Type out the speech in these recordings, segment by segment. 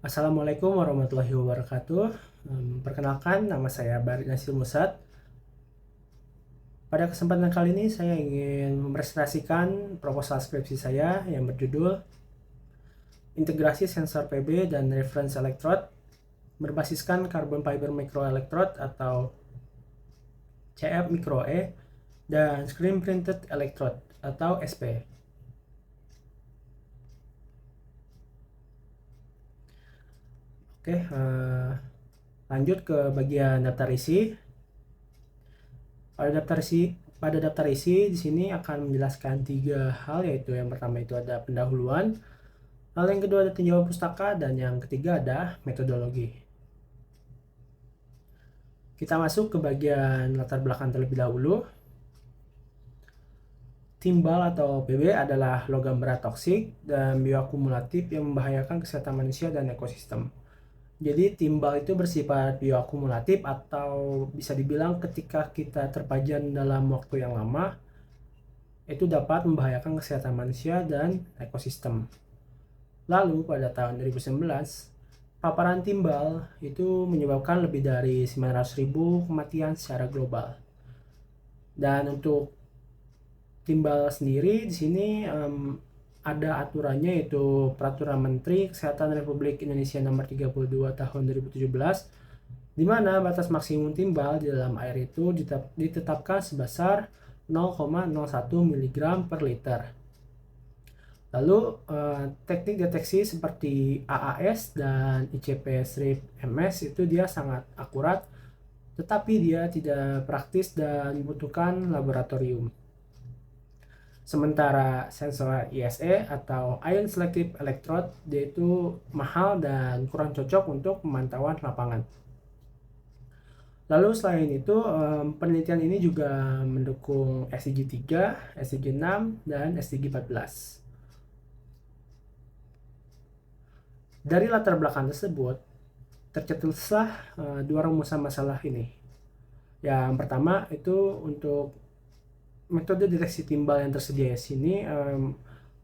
Assalamualaikum warahmatullahi wabarakatuh. Perkenalkan, nama saya Barit Nasir Musad. Pada kesempatan kali ini saya ingin mempresentasikan proposal skripsi saya yang berjudul Integrasi Sensor PB dan Reference Electrode berbasiskan Carbon Fiber Microelectrode atau CF Micro E dan Screen Printed Electrode atau SP. Oke, lanjut ke bagian daftar isi. Pada daftar isi di sini akan menjelaskan 3 hal, yaitu yang pertama itu ada pendahuluan, lalu yang kedua ada tinjauan pustaka, dan yang ketiga ada metodologi. Kita masuk ke bagian latar belakang terlebih dahulu. Timbal atau PB adalah logam berat toksik dan bioakumulatif yang membahayakan kesehatan manusia dan ekosistem. Jadi timbal itu bersifat bioakumulatif atau bisa dibilang ketika kita terpajan dalam waktu yang lama, itu dapat membahayakan kesehatan manusia dan ekosistem. Lalu pada tahun 2019, paparan timbal itu menyebabkan lebih dari 900.000 kematian secara global. Dan untuk timbal sendiri di sini ada aturannya, yaitu Peraturan Menteri Kesehatan Republik Indonesia Nomor 32 Tahun 2017, di mana batas maksimum timbal di dalam air itu ditetapkan sebesar 0,01 mg per liter. Lalu teknik deteksi seperti AAS dan ICP-MS itu dia sangat akurat, tetapi dia tidak praktis dan membutuhkan laboratorium. Sementara sensor ISE atau Ion Selective Electrode dia itu mahal dan kurang cocok untuk pemantauan lapangan. Lalu selain itu, penelitian ini juga mendukung SDG 3, SDG 6, dan SDG 14. Dari latar belakang tersebut, tercetuslah dua rumusan masalah ini. Yang pertama itu untuk metode deteksi timbal yang tersedia di sini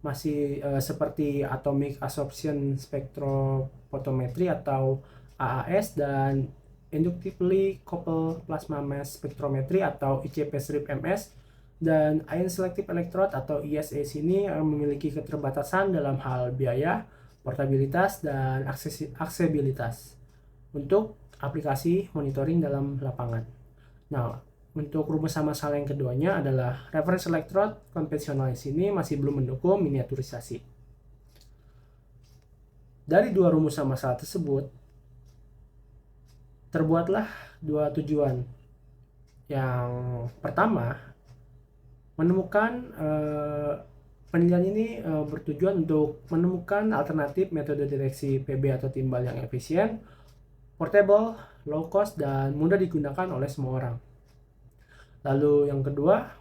masih seperti Atomic Absorption Spectrophotometry atau AAS dan Inductively Coupled Plasma Mass Spectrometry atau ICP-MS, dan Ion Selective Electrode atau ISE sini memiliki keterbatasan dalam hal biaya, portabilitas, dan aksesibilitas untuk aplikasi monitoring dalam lapangan. Nah, untuk rumusan masalah yang keduanya adalah reference electrode konvensional di sini masih belum mendukung miniaturisasi. Dari dua rumusan masalah tersebut, terbuatlah dua tujuan. Yang pertama, menemukan penelitian ini bertujuan untuk menemukan alternatif metode deteksi PB atau timbal yang efisien, portable, low cost, dan mudah digunakan oleh semua orang. Lalu yang kedua,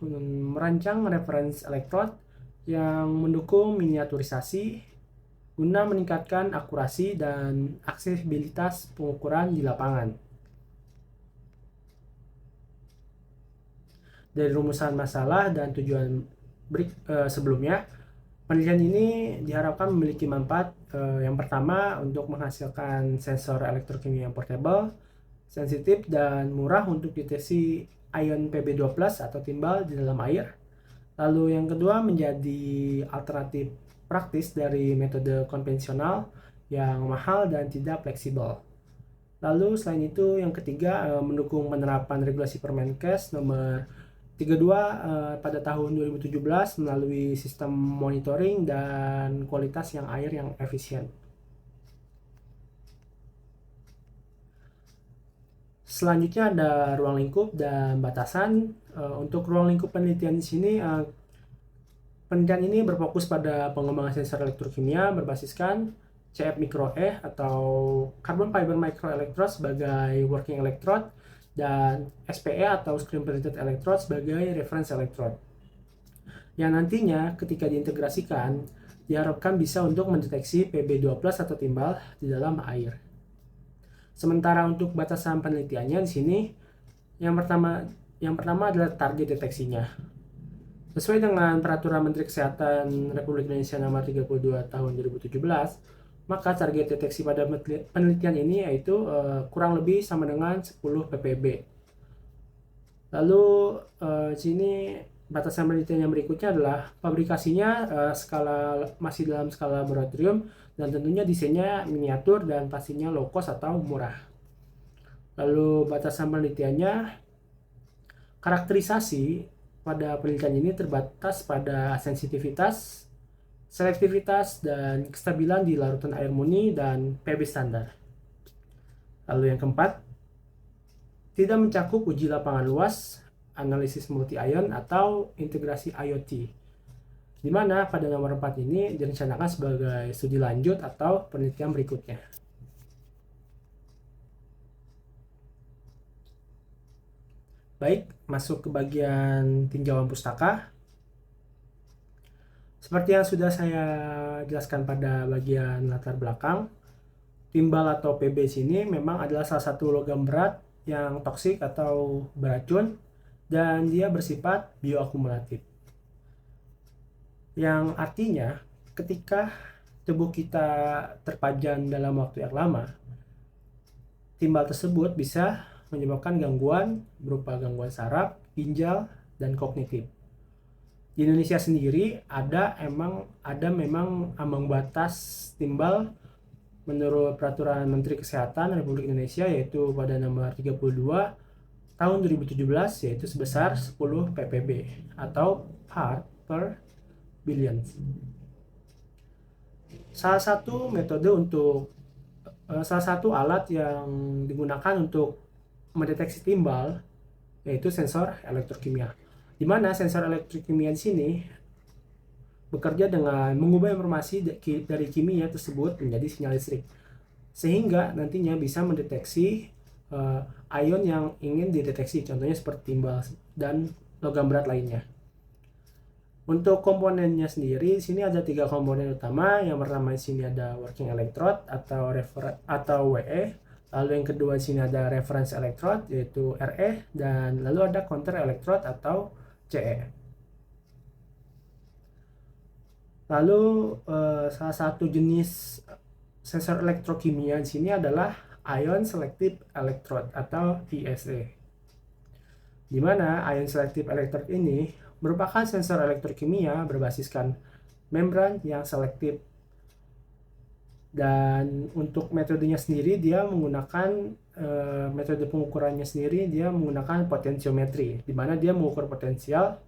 merancang reference electrode yang mendukung miniaturisasi guna meningkatkan akurasi dan aksesibilitas pengukuran di lapangan. Dari rumusan masalah dan tujuan sebelumnya, penelitian ini diharapkan memiliki manfaat yang pertama untuk menghasilkan sensor elektrokimia yang portable, sensitif, dan murah untuk deteksi ion Pb2+ atau timbal di dalam air. Lalu yang kedua, menjadi alternatif praktis dari metode konvensional yang mahal dan tidak fleksibel. Lalu selain itu, yang ketiga, mendukung penerapan regulasi Permenkes nomor 32 pada tahun 2017 melalui sistem monitoring dan kualitas air yang efisien. Selanjutnya ada ruang lingkup dan batasan. Untuk ruang lingkup penelitian di sini, penelitian ini berfokus pada pengembangan sensor elektrokimia berbasiskan CF Micro E atau Carbon Fiber Microelectrode sebagai working electrode dan SPE atau Screen Printed Electrode sebagai reference electrode. Yang nantinya ketika diintegrasikan diharapkan bisa untuk mendeteksi Pb2+ atau timbal di dalam air. Sementara untuk batasan penelitiannya di sini, yang pertama adalah target deteksinya. Sesuai dengan Peraturan Menteri Kesehatan Republik Indonesia Nomor 32 Tahun 2017, Maka target deteksi pada penelitian ini yaitu kurang lebih sama dengan 10 ppb. Lalu sini batasan penelitian yang berikutnya adalah pabrikasinya masih dalam skala laboratorium, dan tentunya desainnya miniatur dan pastinya low cost atau murah. Lalu batasan penelitiannya, karakterisasi pada penelitian ini terbatas pada sensitivitas, selektivitas, dan kestabilan di larutan air murni dan pB standar. Lalu yang keempat, tidak mencakup uji lapangan luas, analisis multi-ion, atau integrasi IoT, di mana pada nomor 4 ini direncanakan sebagai studi lanjut atau penelitian berikutnya. Baik, masuk ke bagian tinjauan pustaka. Seperti yang sudah saya jelaskan pada bagian latar belakang, timbal atau PB sini memang adalah salah satu logam berat yang toksik atau beracun, dan dia bersifat bioakumulatif. Yang artinya ketika tubuh kita terpajan dalam waktu yang lama, timbal tersebut bisa menyebabkan gangguan berupa gangguan saraf, ginjal, dan kognitif. Di Indonesia sendiri ada memang ambang batas timbal menurut Peraturan Menteri Kesehatan Republik Indonesia, yaitu pada nomor 32 tahun 2017, yaitu sebesar 10 ppb atau part per billion. Salah satu alat yang digunakan untuk mendeteksi timbal yaitu sensor elektrokimia, di mana sensor elektrokimia di sini bekerja dengan mengubah informasi dari kimia tersebut menjadi sinyal listrik, sehingga nantinya bisa mendeteksi ion yang ingin dideteksi, contohnya seperti timbal dan logam berat lainnya. Untuk komponennya sendiri, di sini ada 3 komponen utama. Yang pertama di sini ada working electrode atau WE. Lalu yang kedua di sini ada reference electrode yaitu RE, dan lalu ada counter electrode atau CE. Lalu salah satu jenis sensor elektrokimia di sini adalah ion selective electrode atau ISE. Di mana ion selective electrode ini merupakan sensor elektrokimia berbasiskan membran yang selektif, dan untuk metodenya sendiri dia menggunakan metode pengukurannya sendiri dia menggunakan potensiometri, di mana dia mengukur potensial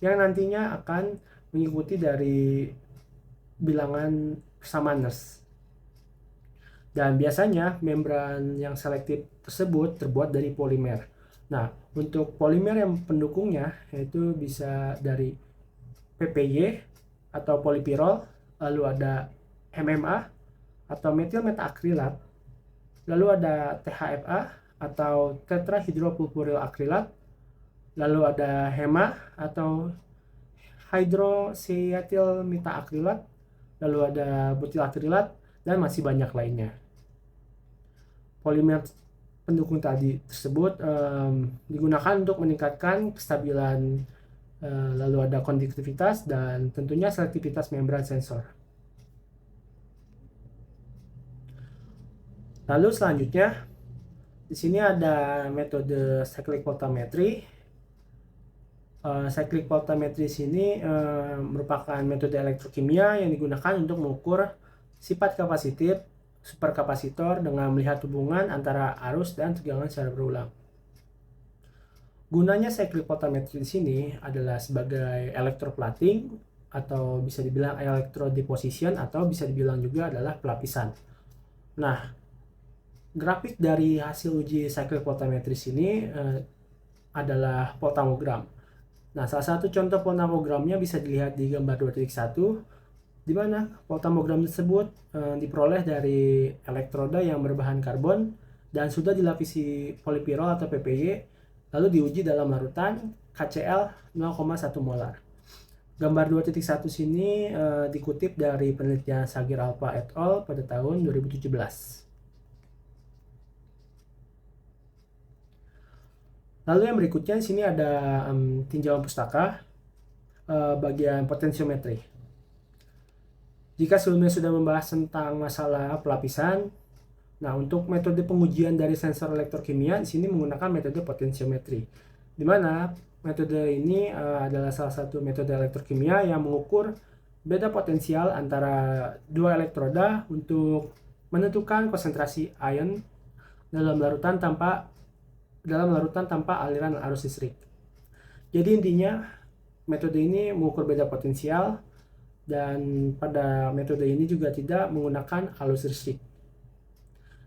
yang nantinya akan mengikuti dari bilangan persamaan Nernst. Dan biasanya membran yang selektif tersebut terbuat dari polimer. Nah, untuk polimer yang pendukungnya yaitu bisa dari PPY atau polipirol, lalu ada MMA atau metil metaakrilat, lalu ada THFA atau tetrahidropurpuryl akrilat, lalu ada HEMA atau hydroxyethyl metaakrilat, lalu ada butyl-akrilat, dan masih banyak lainnya. Polimer pendukung tadi tersebut digunakan untuk meningkatkan kestabilan, lalu ada konduktivitas, dan tentunya selektivitas membran sensor. Lalu selanjutnya di sini ada metode cyclic voltammetry. Cyclic voltammetry sini merupakan metode elektrokimia yang digunakan untuk mengukur sifat kapasitif superkapasitor dengan melihat hubungan antara arus dan tegangan secara berulang. Gunanya cyclic voltammetry di sini adalah sebagai electroplating, atau bisa dibilang electrodeposition, atau bisa dibilang juga adalah pelapisan. Nah, grafik dari hasil uji cyclic voltammetry sini adalah voltamogram. Nah, salah satu contoh voltamogramnya bisa dilihat di gambar 2.1, di mana voltamogram tersebut diperoleh dari elektroda yang berbahan karbon dan sudah dilapisi polipirol atau PPY, lalu diuji dalam larutan KCl 0,1 molar. Gambar 2.1 sini dikutip dari penelitian Sagir Alpha et al. Pada tahun 2017. Lalu yang berikutnya di sini ada tinjauan pustaka bagian potensiometri. Jika sebelumnya sudah membahas tentang masalah pelapisan, nah untuk metode pengujian dari sensor elektrokimia di sini menggunakan metode potensiometri, di mana metode ini adalah salah satu metode elektrokimia yang mengukur beda potensial antara dua elektroda untuk menentukan konsentrasi ion dalam larutan tanpa aliran arus listrik. Jadi intinya metode ini mengukur beda potensial, dan pada metode ini juga tidak menggunakan arus listrik.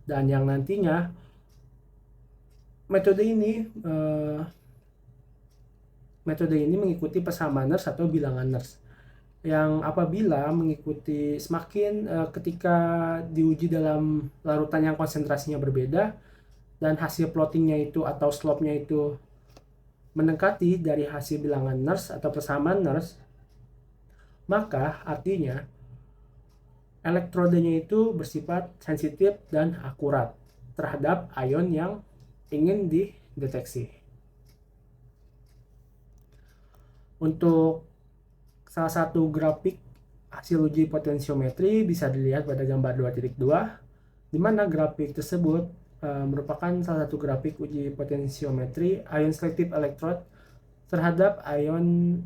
Dan yang nantinya metode ini mengikuti persamaan Nernst atau bilangan Nernst, yang apabila mengikuti ketika diuji dalam larutan yang konsentrasinya berbeda dan hasil plottingnya itu atau slope-nya itu mendekati dari hasil bilangan Nernst atau persamaan Nernst, maka artinya elektrodenya itu bersifat sensitif dan akurat terhadap ion yang ingin dideteksi. Untuk salah satu grafik hasil uji potensiometri bisa dilihat pada gambar 2.2, di mana grafik tersebut merupakan salah satu grafik uji potensiometri ion selective electrode terhadap ion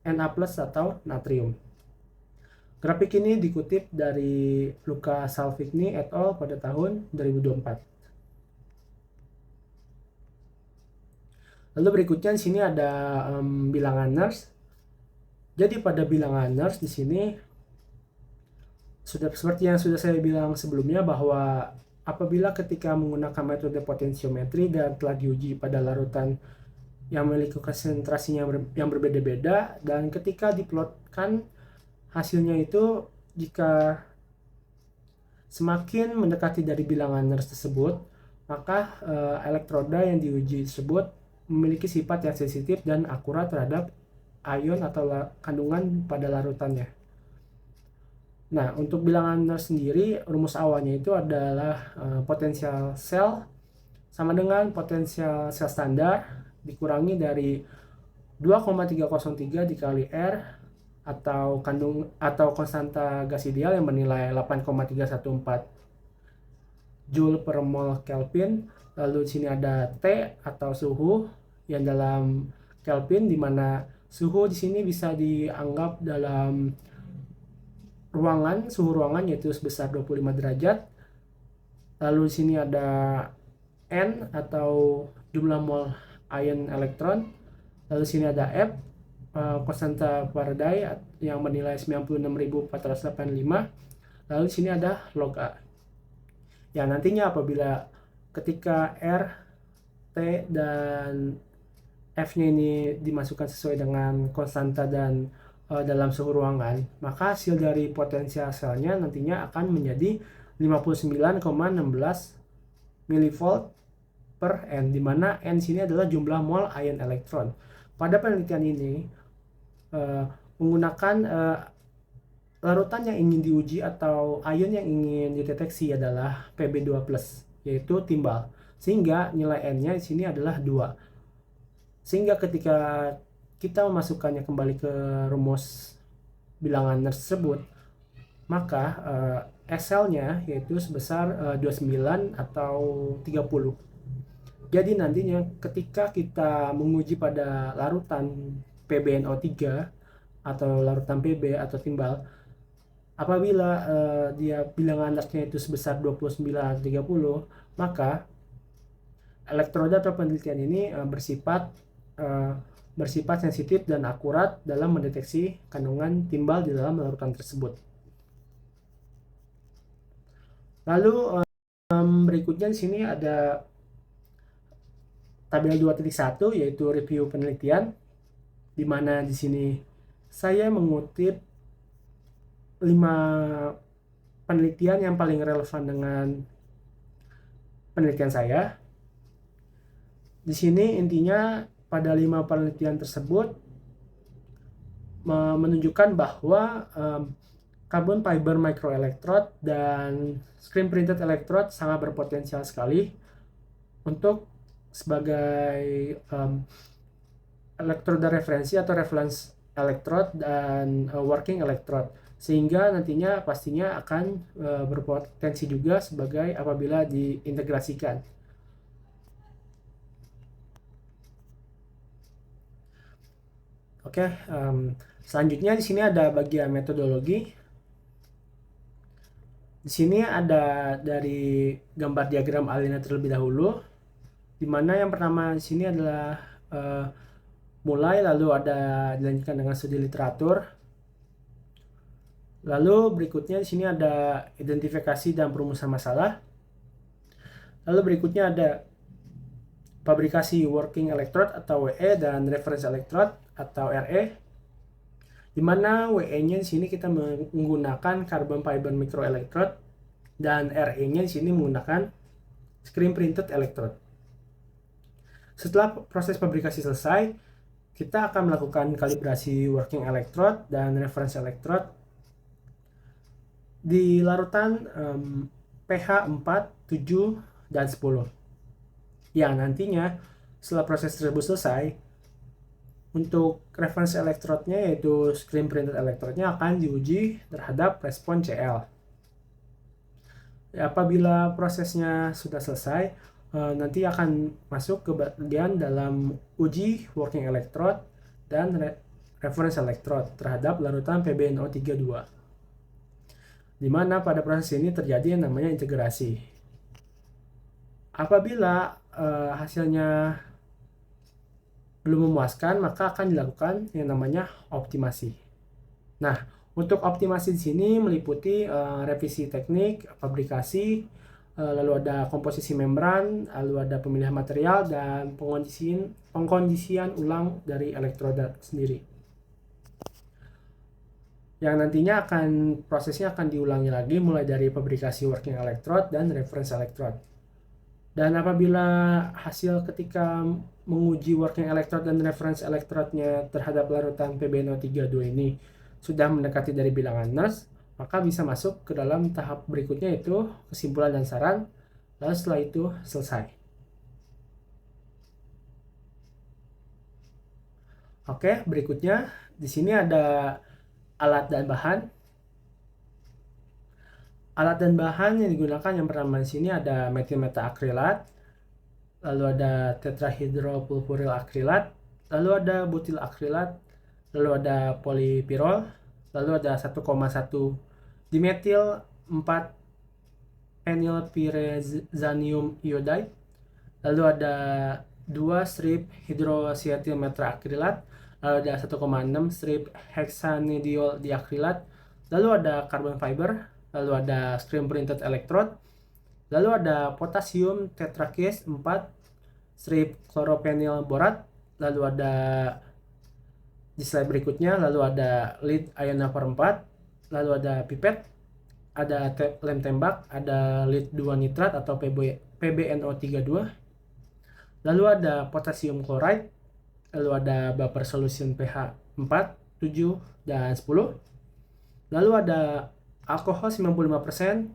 Na+ atau natrium. Grafik ini dikutip dari Luca Salvigni et al. Pada tahun 2024. Lalu berikutnya di sini ada bilangan Nernst. Jadi pada bilangan Nernst di sini sudah seperti yang sudah saya bilang sebelumnya, bahwa apabila ketika menggunakan metode potensiometri dan telah diuji pada larutan yang memiliki konsentrasinya yang berbeda-beda, dan ketika diplotkan hasilnya itu, jika semakin mendekati dari bilangan Nernst tersebut, maka elektroda yang diuji tersebut memiliki sifat yang sensitif dan akurat terhadap ion atau kandungan pada larutannya. Nah, untuk bilangan Nernst sendiri, rumus awalnya itu adalah potensial sel sama dengan potensial sel standar dikurangi dari 2,303 dikali R atau konstanta gas ideal yang bernilai 8,314 Joule per mol Kelvin. Lalu di sini ada T atau suhu yang dalam Kelvin, di mana suhu di sini bisa dianggap dalam suhu ruangan yaitu sebesar 25 derajat. Lalu di sini ada N atau jumlah mol ion elektron. Lalu di sini ada F, konstanta Faraday yang bernilai 96.485. Lalu di sini ada log A. Ya, nantinya apabila ketika R, T, dan F-nya ini dimasukkan sesuai dengan konstanta dan dalam suhu ruangan, maka hasil dari potensial selnya nantinya akan menjadi 59,16 mV per N, di mana N sini adalah jumlah mol ion elektron. Pada penelitian ini menggunakan larutan yang ingin diuji atau ion yang ingin dideteksi adalah Pb2+, yaitu timbal, sehingga nilai N-nya di sini adalah 2. Sehingga ketika kita memasukkannya kembali ke rumus bilangan tersebut, maka SL-nya yaitu sebesar 29 atau 30. Jadi nantinya ketika kita menguji pada larutan PbNO3 atau larutan Pb atau timbal, apabila dia bilangan Nernst-nya itu sebesar 29 atau 30, maka elektroda atau penelitian ini bersifat sensitif dan akurat dalam mendeteksi kandungan timbal di dalam larutan tersebut. Lalu berikutnya di sini ada tabel 2.1 yaitu review penelitian, di mana di sini saya mengutip 5 penelitian yang paling relevan dengan penelitian saya. Di sini intinya pada 5 penelitian tersebut menunjukkan bahwa carbon fiber microelectrode dan screen printed electrode sangat berpotensial sekali untuk sebagai elektroda referensi atau reference electrode dan working electrode. sehingga nantinya pastinya akan berpotensi juga sebagai apabila diintegrasikan. Oke, selanjutnya di sini ada bagian metodologi. Di sini ada dari gambar diagram alignnya terlebih dahulu, di mana yang pertama di sini adalah mulai, lalu ada dilanjutkan dengan studi literatur. Lalu berikutnya di sini ada identifikasi dan perumusan masalah. Lalu berikutnya ada fabrikasi working electrode atau WE dan reference electrode atau RE. Di mana WE-nya di sini kita menggunakan carbon fiber microelectrode dan RE-nya di sini menggunakan screen printed electrode. Setelah proses fabrikasi selesai, kita akan melakukan kalibrasi working electrode dan reference electrode di larutan pH 4, 7, dan 10. Yang nantinya setelah proses tersebut selesai, untuk reference electrode-nya yaitu screen printed electrode-nya akan diuji terhadap respon CL. Apabila prosesnya sudah selesai, nanti akan masuk ke bagian dalam uji working electrode dan reference electrode terhadap larutan PbNO32, di mana pada proses ini terjadi yang namanya integrasi. Apabila hasilnya belum memuaskan, maka akan dilakukan yang namanya optimasi. Nah, untuk optimasi di sini meliputi revisi teknik, fabrikasi, lalu ada komposisi membran, lalu ada pemilihan material, dan pengkondisian ulang dari elektroda sendiri. Yang nantinya prosesnya akan diulangi lagi mulai dari fabrikasi working electrode dan reference electrode. Dan apabila hasil ketika menguji working electrode dan reference electrode-nya terhadap larutan PbNO32 ini sudah mendekati dari bilangan nurse, maka bisa masuk ke dalam tahap berikutnya, yaitu kesimpulan dan saran. Lalu setelah itu selesai. Oke, berikutnya di sini ada alat dan bahan. Alat dan bahan yang digunakan yang pertama di sini ada metil metaakrilat, lalu ada tetrahydropulpuryl akrilat, lalu ada butil akrilat, lalu ada polipirol, lalu ada 1,1 dimetil 4 phenylpyrezanium iodide, lalu ada 2 strip hidroxietil metraakrilat, lalu ada 1,6 strip hexanediol diakrilat, lalu ada carbon fiber, lalu ada screen printed electrode, lalu ada potasium tetrakis 4 strip chlorophenyl borat, lalu ada di slide berikutnya, lalu ada lead ionophore 4, lalu ada pipet, ada lem tembak, ada lead 2 nitrat atau PbNO32, lalu ada potasium chloride, lalu ada vapor solution pH 4, 7, dan 10, lalu ada alkohol 95%,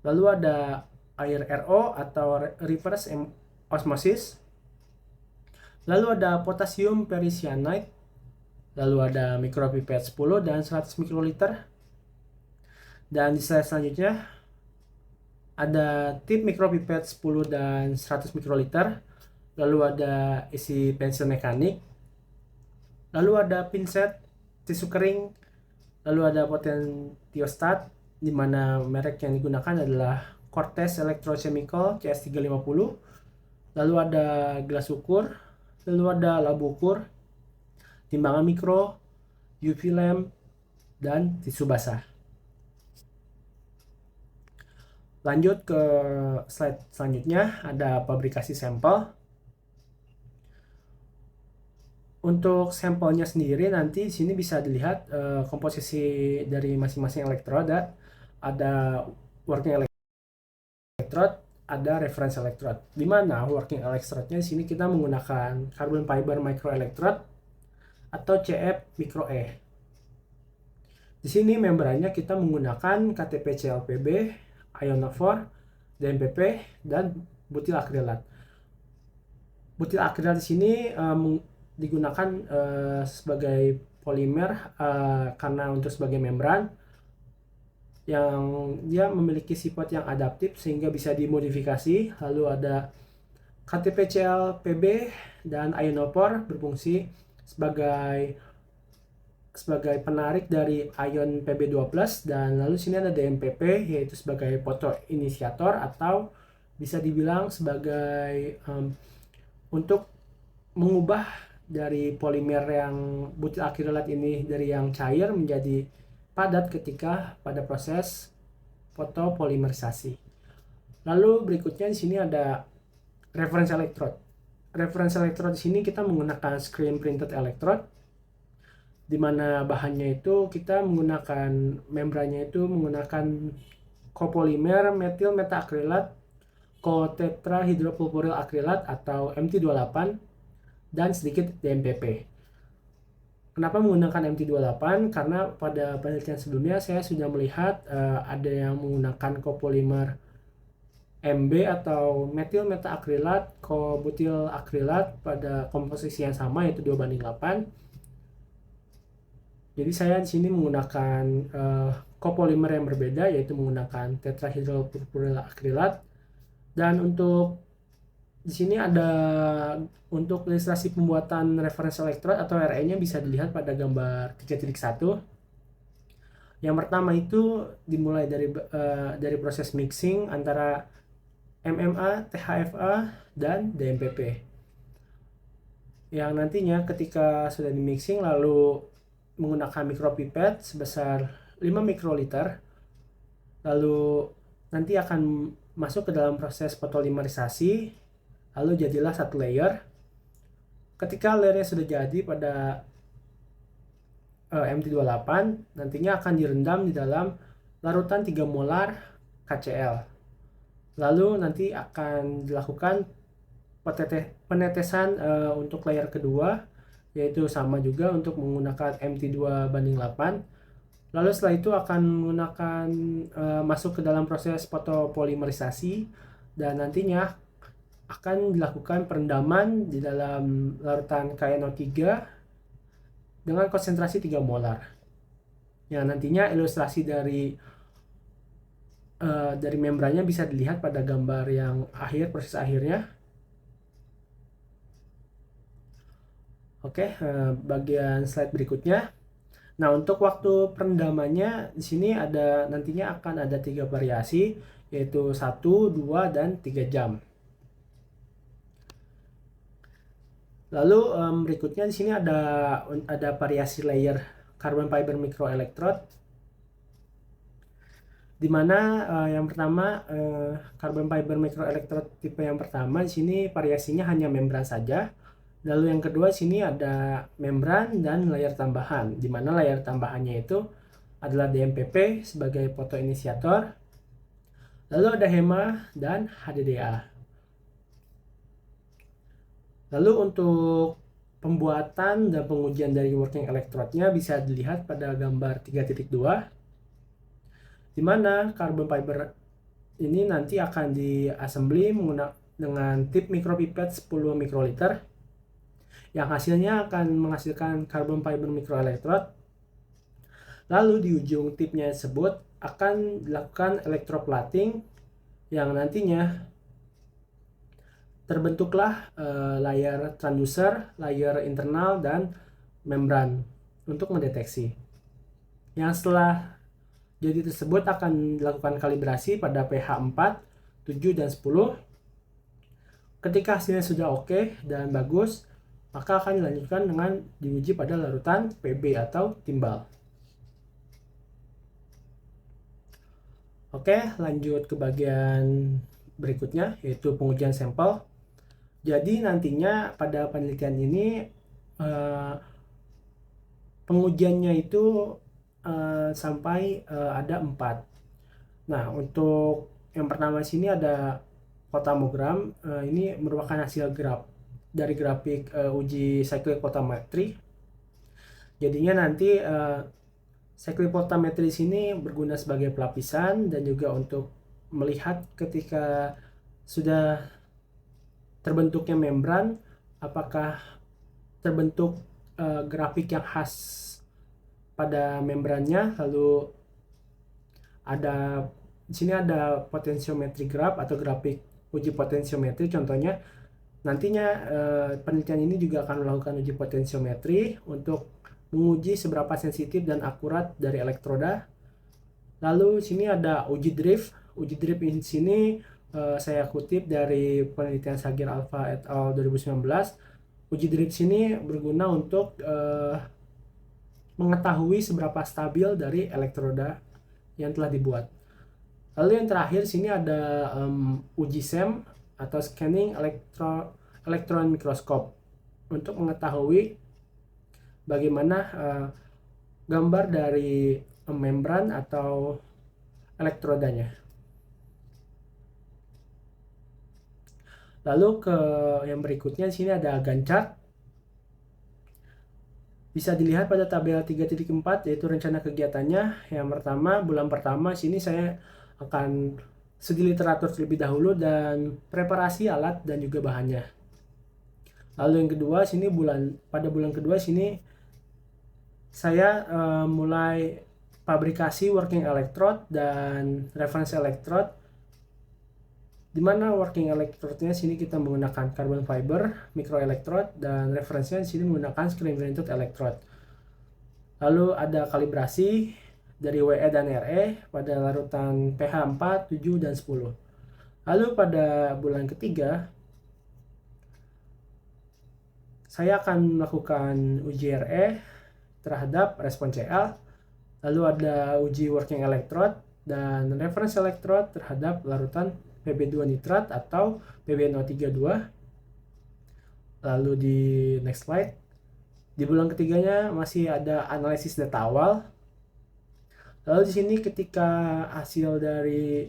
lalu ada air RO atau reverse osmosis, lalu ada potasium percyanide, lalu ada mikropipet 10 dan 100 mikroliter. Dan di slide selanjutnya ada tip mikropipet 10 dan 100 mikroliter, lalu ada isi pensil mekanik, lalu ada pinset, tisu kering, lalu ada potentiostat, di mana merek yang digunakan adalah Cortez Electrochemical CS350, lalu ada gelas ukur, lalu ada labu ukur, timbangan mikro, UV lamp, dan tisu basah. Lanjut ke slide selanjutnya, ada fabrikasi sampel. Untuk sampelnya sendiri nanti di sini bisa dilihat komposisi dari masing-masing elektroda. Ada working electrode, ada reference electrode. Di mana working electrode-nya di sini kita menggunakan carbon fiber microelectrode atau CF micro E. Di sini membrannya kita menggunakan KTP CLPB, ionophore, DMPP, dan butil akrilat. Butil akrilat di sini digunakan sebagai polimer karena untuk sebagai membran, yang dia memiliki sifat yang adaptif sehingga bisa dimodifikasi. Lalu ada KTP-CL PB dan ionophore berfungsi sebagai penarik dari ion Pb2+, dan lalu sini ada DMPP yaitu sebagai fotoinisiator atau bisa dibilang sebagai untuk mengubah dari polimer yang butil akrilat ini dari yang cair menjadi padat ketika pada proses fotopolimerisasi. Lalu berikutnya di sini ada reference electrode. Reference electrode di sini kita menggunakan screen printed electrode, di mana bahannya itu kita menggunakan membrannya itu menggunakan copolymer metil metaakrilat kotetrahidropulpuryl akrilat atau MT28 dan sedikit DMPP. Kenapa menggunakan MT28? Karena pada penelitian sebelumnya saya sudah melihat ada yang menggunakan copolymer MB atau metil metaakrilat kobutil akrilat pada komposisi yang sama yaitu 2:8. Jadi saya di sini menggunakan copolymer yang berbeda yaitu menggunakan tetrahidropurpuryl akrilat, dan untuk di sini ada untuk ilustrasi pembuatan reference electrode atau RE-nya bisa dilihat pada gambar 3.1. Yang pertama itu dimulai dari proses mixing antara MMA, THFA, dan DMPP. Yang nantinya ketika sudah di mixing lalu menggunakan micropipette sebesar 5 mikroliter, lalu nanti akan masuk ke dalam proses fotolimerisasi, lalu jadilah satu layer. Ketika layernya sudah jadi pada MT28, nantinya akan direndam di dalam larutan 3 molar KCl. Lalu nanti akan dilakukan penetesan untuk layer kedua, yaitu sama juga untuk menggunakan MT2:8. Lalu setelah itu akan menggunakan masuk ke dalam proses fotopolimerisasi, dan nantinya akan dilakukan perendaman di dalam larutan KNO3 dengan konsentrasi 3 molar. Yang nantinya ilustrasi dari membrannya bisa dilihat pada gambar yang proses akhirnya. Oke, bagian slide berikutnya. Nah, untuk waktu perendamannya di sini nantinya akan ada 3 variasi, yaitu 1, 2, dan 3 jam. Lalu berikutnya di sini ada variasi layer carbon fiber microelectrode, di mana yang pertama carbon fiber microelectrode tipe yang pertama di sini variasinya hanya membran saja. Lalu yang kedua di sini ada membran dan layer tambahan, di mana layer tambahannya itu adalah DMPP sebagai fotoinisiator. Lalu ada HEMA dan HDDA. Lalu untuk pembuatan dan pengujian dari working electrode-nya bisa dilihat pada gambar 3.2, di mana carbon fiber ini nanti akan diassembly dengan tip micropipette 10 mikroliter, yang hasilnya akan menghasilkan carbon fiber microelectrode. Lalu di ujung tipnya tersebut akan dilakukan electroplating, yang nantinya terbentuklah layer transducer, layer internal, dan membran untuk mendeteksi. Yang setelah jadi tersebut akan dilakukan kalibrasi pada pH 4, 7, dan 10. Ketika hasilnya sudah oke dan bagus, maka akan dilanjutkan dengan diuji pada larutan PB atau timbal. Oke, lanjut ke bagian berikutnya, yaitu pengujian sampel. Jadi nantinya pada penelitian ini pengujiannya itu sampai ada 4. Nah, untuk yang pertama sini ada photomogram. Ini merupakan hasil dari grafik uji cyclic photometry. Jadinya nanti cyclic photometry sini berguna sebagai pelapisan dan juga untuk melihat ketika sudah terbentuknya membran, apakah terbentuk grafik yang khas pada membrannya, lalu Ada di sini ada potentiometri graph atau grafik uji potentiometri. Contohnya nantinya penelitian ini juga akan melakukan uji potentiometri untuk menguji seberapa sensitif dan akurat dari elektroda. Lalu sini ada uji drift. Uji drift di sini saya kutip dari penelitian Sagir Alfa et al 2019. Uji drift sini berguna untuk mengetahui seberapa stabil dari elektroda yang telah dibuat. Lalu yang terakhir sini ada uji SEM atau scanning electron microscope untuk mengetahui bagaimana gambar dari membran atau elektrodanya. Lalu ke yang berikutnya di sini ada Gantt chart. Bisa dilihat pada tabel 3.4 yaitu rencana kegiatannya. Yang pertama, bulan pertama sini saya akan studi literatur terlebih dahulu dan preparasi alat dan juga bahannya. Lalu yang kedua sini pada bulan kedua sini saya mulai pabrikasi working electrode dan reference electrode, di mana working electrode-nya sini kita menggunakan carbon fiber microelectrode dan referensinya di sini menggunakan screen printed electrode. Lalu ada kalibrasi dari WE dan RE pada larutan pH 4, 7, dan 10. Lalu pada bulan ketiga saya akan melakukan uji RE terhadap respon CL. Lalu ada uji working electrode dan reference electrode terhadap larutan Pb2 nitrat atau Pb032. Lalu di next slide, di bulan ketiganya masih ada analisis data awal. Lalu di sini ketika hasil dari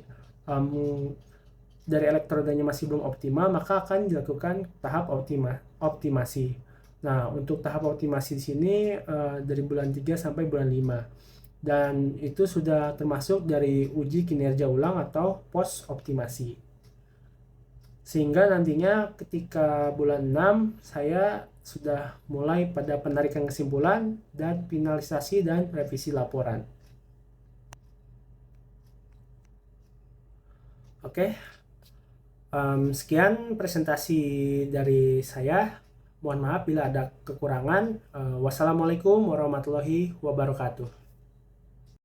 elektrodanya masih belum optimal, maka akan dilakukan tahap optimasi. Nah, untuk tahap optimasi di sini dari bulan 3 sampai bulan 5. Dan itu sudah termasuk dari uji kinerja ulang atau post optimasi. Sehingga nantinya ketika bulan 6 saya sudah mulai pada penarikan kesimpulan dan finalisasi dan revisi laporan. Oke, sekian presentasi dari saya. Mohon maaf bila ada kekurangan. Wassalamualaikum warahmatullahi wabarakatuh.